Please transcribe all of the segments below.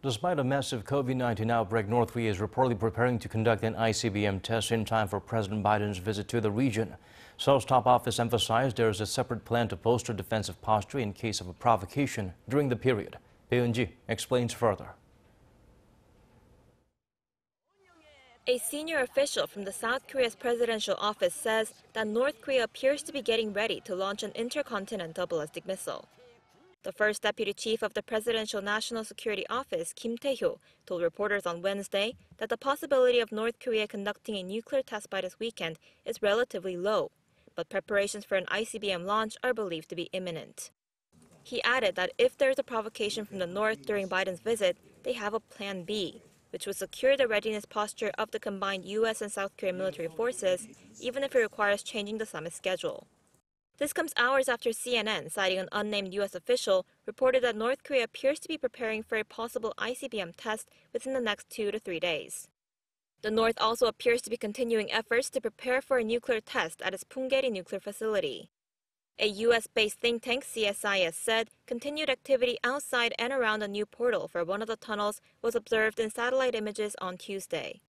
Despite a massive COVID-19 outbreak, North Korea is reportedly preparing to conduct an ICBM test in time for President Biden's visit to the region. Seoul's top office emphasized there is a separate plan to bolster defensive posture in case of a provocation during the period. Bae Eun-ji explains further. A senior official from the South Korea's presidential office says that North Korea appears to be getting ready to launch an intercontinental ballistic missile. The first deputy chief of the Presidential National Security Office, Tae-hyo, told reporters on Wednesday that the possibility of North Korea conducting a nuclear test by this weekend is relatively low, but preparations for an ICBM launch are believed to be imminent. He added that if there is a provocation from the North during Biden's visit, they have a plan B, which would secure the readiness posture of the combined U.S. and South Korean military forces, even if it requires changing the summit schedule. This comes hours after CNN, citing an unnamed U.S. official, reported that North Korea appears to be preparing for a possible ICBM test within the next 2 to 3 days. The North also appears to be continuing efforts to prepare for a nuclear test at its Punggye nuclear facility. A U.S.-based think tank, CSIS, said continued activity outside and around the new portal for one of the tunnels was observed in satellite images on Tuesday.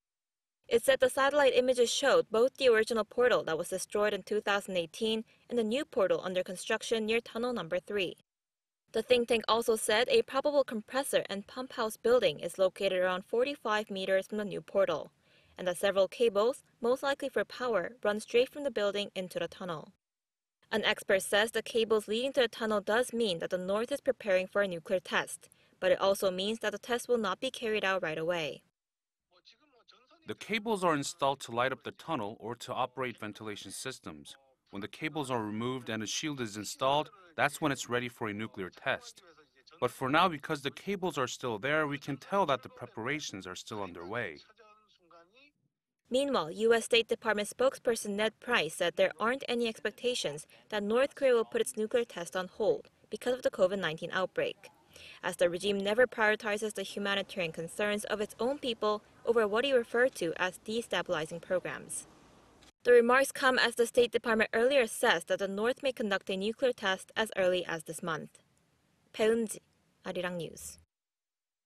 It said the satellite images showed both the original portal that was destroyed in 2018 and the new portal under construction near tunnel number 3. The think tank also said a probable compressor and pump house building is located around 45 meters from the new portal, and that several cables, most likely for power, run straight from the building into the tunnel. An expert says the cables leading to the tunnel does mean that the North is preparing for a nuclear test, but it also means that the test will not be carried out right away. The cables are installed to light up the tunnel or to operate ventilation systems. When the cables are removed and a shield is installed, that's when it's ready for a nuclear test. But for now, because the cables are still there, we can tell that the preparations are still underway. Meanwhile, U.S. State Department spokesperson Ned Price said there aren't any expectations that North Korea will put its nuclear test on hold because of the COVID-19 outbreak, as the regime never prioritizes the humanitarian concerns of its own people over what he referred to as destabilizing programs. The remarks come as the State Department earlier assessed that the North may conduct a nuclear test as early as this month. Bae Eun-ji, Arirang News.